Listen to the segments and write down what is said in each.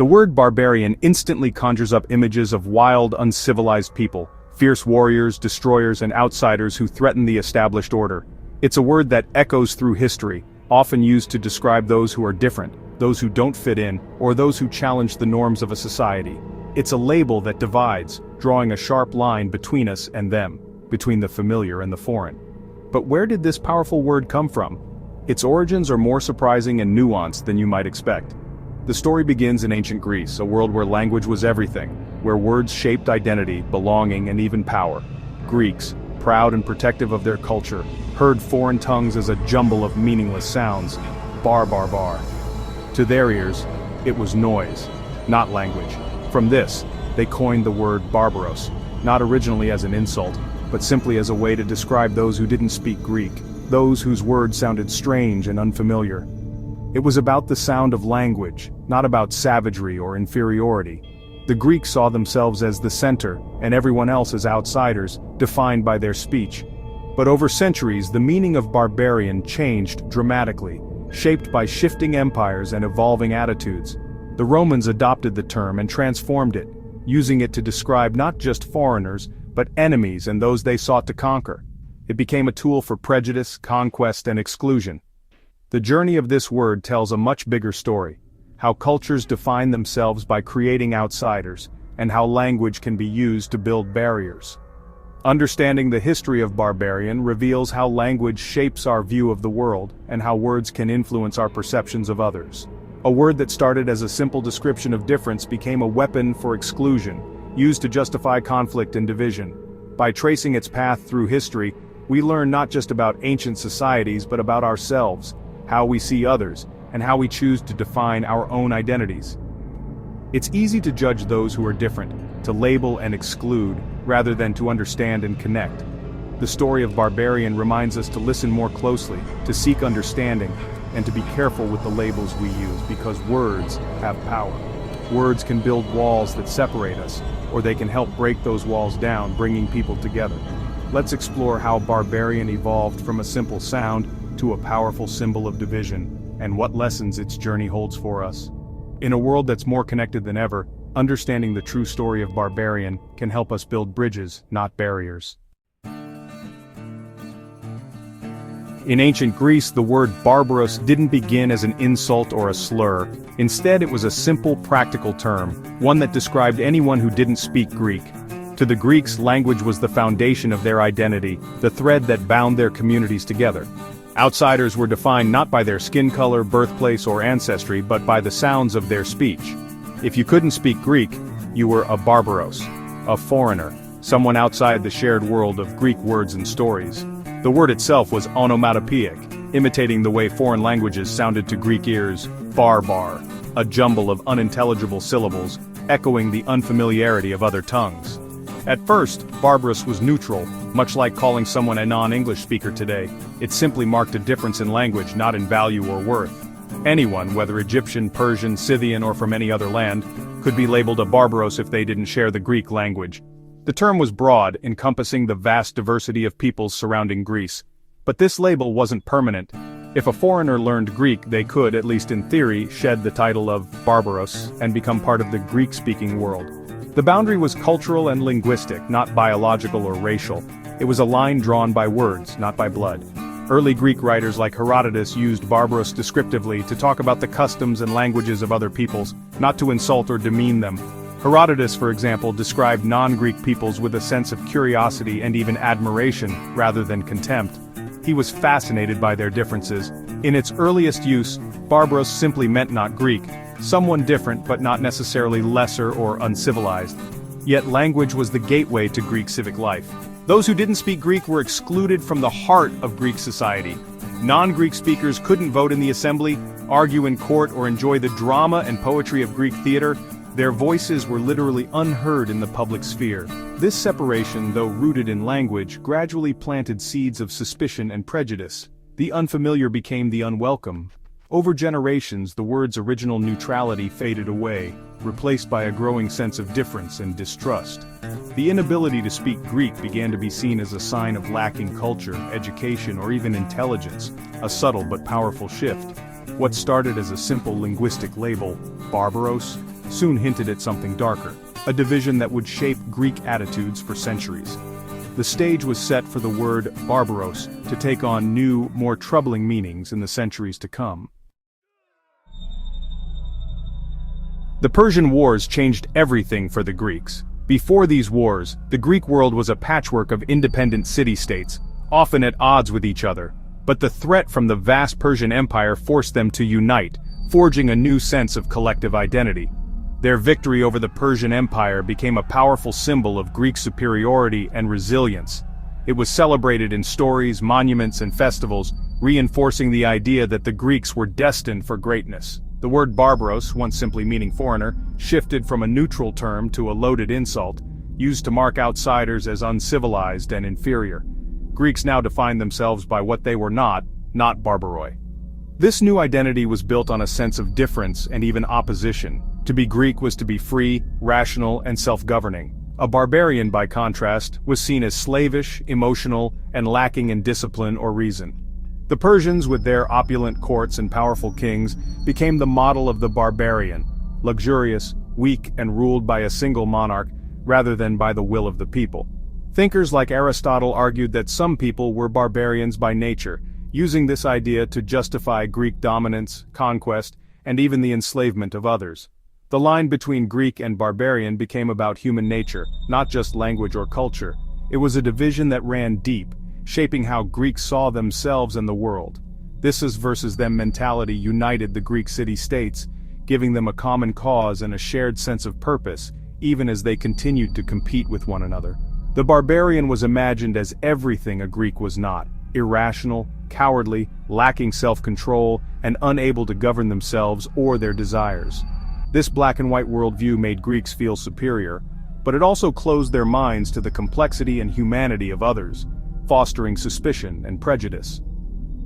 The word barbarian instantly conjures up images of wild, uncivilized people, fierce warriors, destroyers, and outsiders who threaten the established order. It's a word that echoes through history, often used to describe those who are different, those who don't fit in, or those who challenge the norms of a society. It's a label that divides, drawing a sharp line between us and them, between the familiar and the foreign. But where did this powerful word come from? Its origins are more surprising and nuanced than you might expect. The story begins in ancient Greece, a world where language was everything, where words shaped identity, belonging, and even power. Greeks, proud and protective of their culture, heard foreign tongues as a jumble of meaningless sounds. Bar bar bar. To their ears, it was noise, not language. From this, they coined the word barbaros, not originally as an insult, but simply as a way to describe those who didn't speak Greek, those whose words sounded strange and unfamiliar. It was about the sound of language, not about savagery or inferiority. The Greeks saw themselves as the center, and everyone else as outsiders, defined by their speech. But over centuries, the meaning of barbarian changed dramatically, shaped by shifting empires and evolving attitudes. The Romans adopted the term and transformed it, using it to describe not just foreigners, but enemies and those they sought to conquer. It became a tool for prejudice, conquest, and exclusion. The journey of this word tells a much bigger story: how cultures define themselves by creating outsiders, and how language can be used to build barriers. Understanding the history of barbarian reveals how language shapes our view of the world, and how words can influence our perceptions of others. A word that started as a simple description of difference became a weapon for exclusion, used to justify conflict and division. By tracing its path through history, we learn not just about ancient societies but about ourselves, how we see others, and how we choose to define our own identities. It's easy to judge those who are different, to label and exclude, rather than to understand and connect. The story of Barbarian reminds us to listen more closely, to seek understanding, and to be careful with the labels we use, because words have power. Words can build walls that separate us, or they can help break those walls down, bringing people together. Let's explore how Barbarian evolved from a simple sound to a powerful symbol of division, and what lessons its journey holds for us. In a world that's more connected than ever, understanding the true story of Barbarian can help us build bridges, not barriers. In ancient Greece, the word barbaros didn't begin as an insult or a slur. Instead, it was a simple, practical term, one that described anyone who didn't speak Greek. To the Greeks, language was the foundation of their identity, the thread that bound their communities together. Outsiders were defined not by their skin color, birthplace, or ancestry, but by the sounds of their speech. If you couldn't speak Greek, you were a barbaros, a foreigner, someone outside the shared world of Greek words and stories. The word itself was onomatopoeic, imitating the way foreign languages sounded to Greek ears: barbar, a jumble of unintelligible syllables, echoing the unfamiliarity of other tongues. At first, barbarous was neutral, much like calling someone a non-English speaker today. It simply marked a difference in language, not in value or worth. Anyone, whether Egyptian, Persian, Scythian, or from any other land, could be labeled a barbaros if they didn't share the Greek language. The term was broad, encompassing the vast diversity of peoples surrounding Greece. But this label wasn't permanent. If a foreigner learned Greek, they could, at least in theory, shed the title of barbaros and become part of the Greek-speaking world. The boundary was cultural and linguistic, not biological or racial. It was a line drawn by words, not by blood. Early Greek writers like Herodotus used barbaros descriptively to talk about the customs and languages of other peoples, not to insult or demean them. Herodotus, for example, described non-Greek peoples with a sense of curiosity and even admiration, rather than contempt. He was fascinated by their differences. In its earliest use, barbaros simply meant not Greek, someone different but not necessarily lesser or uncivilized. Yet language was the gateway to Greek civic life. Those who didn't speak Greek were excluded from the heart of Greek society. Non-Greek speakers couldn't vote in the assembly, argue in court, or enjoy the drama and poetry of Greek theater. Their voices were literally unheard in the public sphere. This separation, though rooted in language, gradually planted seeds of suspicion and prejudice. The unfamiliar became the unwelcome. Over generations, the word's original neutrality faded away, replaced by a growing sense of difference and distrust. The inability to speak Greek began to be seen as a sign of lacking culture, education, or even intelligence, a subtle but powerful shift. What started as a simple linguistic label, barbaros, soon hinted at something darker, a division that would shape Greek attitudes for centuries. The stage was set for the word barbaros to take on new, more troubling meanings in the centuries to come. The Persian Wars changed everything for the Greeks. Before these wars, the Greek world was a patchwork of independent city-states, often at odds with each other. But the threat from the vast Persian Empire forced them to unite, forging a new sense of collective identity. Their victory over the Persian Empire became a powerful symbol of Greek superiority and resilience. It was celebrated in stories, monuments, and festivals, reinforcing the idea that the Greeks were destined for greatness. The word barbaros, once simply meaning foreigner, shifted from a neutral term to a loaded insult, used to mark outsiders as uncivilized and inferior. Greeks now defined themselves by what they were not barbaroi. This new identity was built on a sense of difference and even opposition. To be Greek was to be free, rational, and self-governing. A barbarian, by contrast, was seen as slavish, emotional, and lacking in discipline or reason. The Persians, with their opulent courts and powerful kings, became the model of the barbarian, luxurious, weak, and ruled by a single monarch, rather than by the will of the people. Thinkers like Aristotle argued that some people were barbarians by nature, using this idea to justify Greek dominance, conquest, and even the enslavement of others. The line between Greek and barbarian became about human nature, not just language or culture. It was a division that ran deep, shaping how Greeks saw themselves and the world. This us versus them mentality united the Greek city-states, giving them a common cause and a shared sense of purpose, even as they continued to compete with one another. The barbarian was imagined as everything a Greek was not: irrational, cowardly, lacking self-control, and unable to govern themselves or their desires. This black-and-white worldview made Greeks feel superior, but it also closed their minds to the complexity and humanity of others, fostering suspicion and prejudice.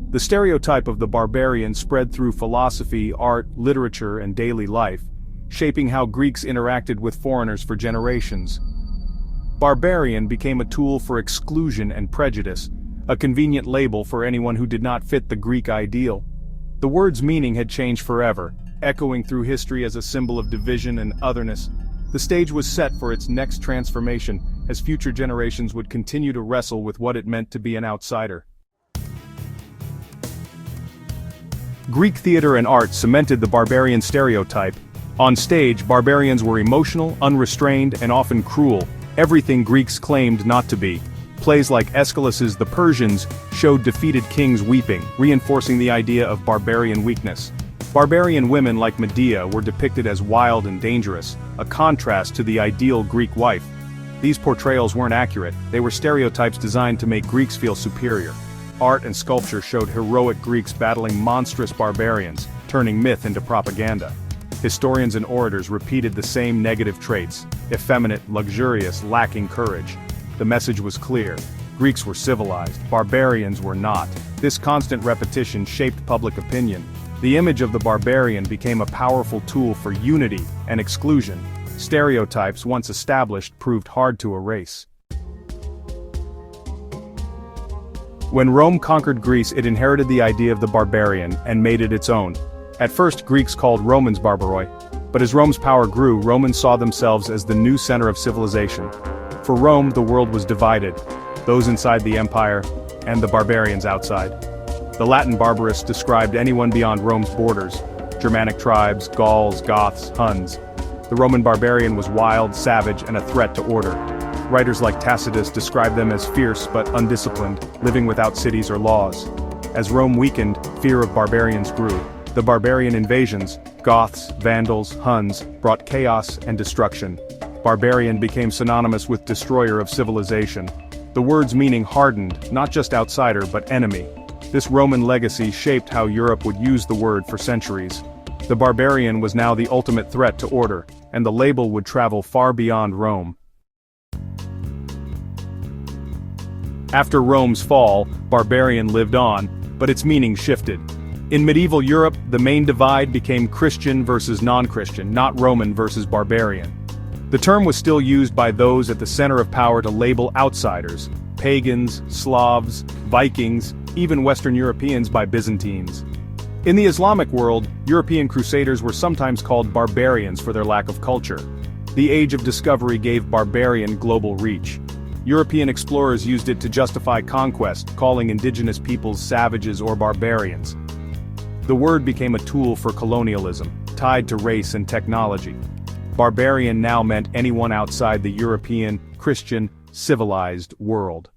The stereotype of the barbarian spread through philosophy, art, literature, and daily life, shaping how Greeks interacted with foreigners for generations. Barbarian became a tool for exclusion and prejudice, a convenient label for anyone who did not fit the Greek ideal. The word's meaning had changed forever, echoing through history as a symbol of division and otherness. The stage was set for its next transformation, as future generations would continue to wrestle with what it meant to be an outsider. Greek theater and art cemented the barbarian stereotype. On stage, barbarians were emotional, unrestrained, and often cruel, everything Greeks claimed not to be. Plays like Aeschylus's The Persians showed defeated kings weeping, reinforcing the idea of barbarian weakness. Barbarian women like Medea were depicted as wild and dangerous, a contrast to the ideal Greek wife. These portrayals weren't accurate, they were stereotypes designed to make Greeks feel superior. Art and sculpture showed heroic Greeks battling monstrous barbarians, turning myth into propaganda. Historians and orators repeated the same negative traits: effeminate, luxurious, lacking courage. The message was clear: Greeks were civilized, barbarians were not. This constant repetition shaped public opinion. The image of the barbarian became a powerful tool for unity and exclusion. Stereotypes once established proved hard to erase. When Rome conquered Greece, it inherited the idea of the barbarian and made it its own. At first, Greeks called Romans barbaroi, but as Rome's power grew, Romans saw themselves as the new center of civilization. For Rome, the world was divided, those inside the empire, and the barbarians outside. The Latin barbarists described anyone beyond Rome's borders: Germanic tribes, Gauls, Goths, Huns. The Roman barbarian was wild, savage, and a threat to order. Writers like Tacitus described them as fierce but undisciplined, living without cities or laws. As Rome weakened, fear of barbarians grew. The barbarian invasions, Goths, Vandals, Huns, brought chaos and destruction. Barbarian became synonymous with destroyer of civilization. The word's meaning hardened, not just outsider but enemy. This Roman legacy shaped how Europe would use the word for centuries. The barbarian was now the ultimate threat to order, and the label would travel far beyond Rome. After Rome's fall, barbarian lived on, but its meaning shifted. In medieval Europe, the main divide became Christian versus non-Christian, not Roman versus barbarian. The term was still used by those at the center of power to label outsiders: pagans, Slavs, Vikings, even Western Europeans by Byzantines. In the Islamic world, European crusaders were sometimes called barbarians for their lack of culture. The Age of Discovery gave barbarian global reach. European explorers used it to justify conquest, calling indigenous peoples savages or barbarians. The word became a tool for colonialism, tied to race and technology. Barbarian now meant anyone outside the European, Christian, civilized world.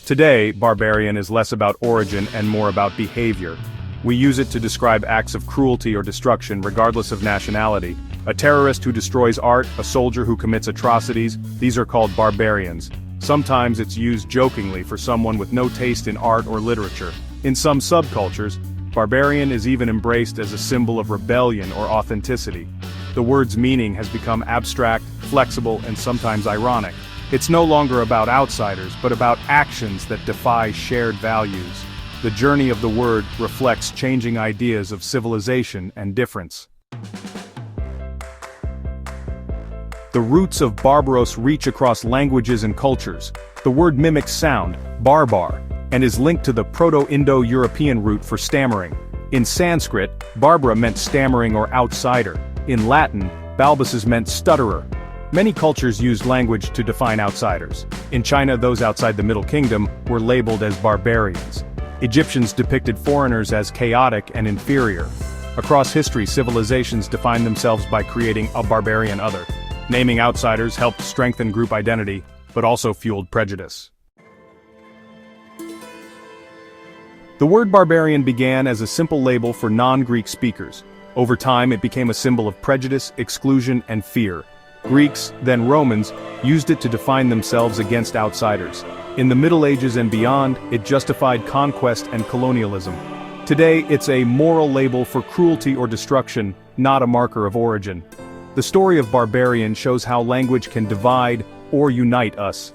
Today, barbarian is less about origin and more about behavior. We use it to describe acts of cruelty or destruction regardless of nationality. A terrorist who destroys art, a soldier who commits atrocities, these are called barbarians. Sometimes it's used jokingly for someone with no taste in art or literature. In some subcultures, barbarian is even embraced as a symbol of rebellion or authenticity. The word's meaning has become abstract, flexible, and sometimes ironic. It's no longer about outsiders, but about actions that defy shared values. The journey of the word reflects changing ideas of civilization and difference. The roots of barbaros reach across languages and cultures. The word mimics sound, barbar, and is linked to the Proto-Indo-European root for stammering. In Sanskrit, barbara meant stammering or outsider. In Latin, balbuses meant stutterer. Many cultures used language to define outsiders. In China, those outside the Middle Kingdom were labeled as barbarians. Egyptians depicted foreigners as chaotic and inferior. Across history, civilizations defined themselves by creating a barbarian other. Naming outsiders helped strengthen group identity, but also fueled prejudice. The word barbarian began as a simple label for non-Greek speakers. Over time, it became a symbol of prejudice, exclusion, and fear. Greeks, then Romans, used it to define themselves against outsiders. In the Middle Ages and beyond, it justified conquest and colonialism. Today, it's a moral label for cruelty or destruction, not a marker of origin. The story of Barbarian shows how language can divide or unite us.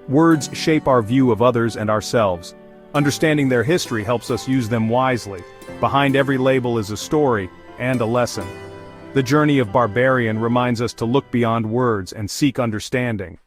Words shape our view of others and ourselves. Understanding their history helps us use them wisely. Behind every label is a story and a lesson. The journey of Barbarian reminds us to look beyond words and seek understanding.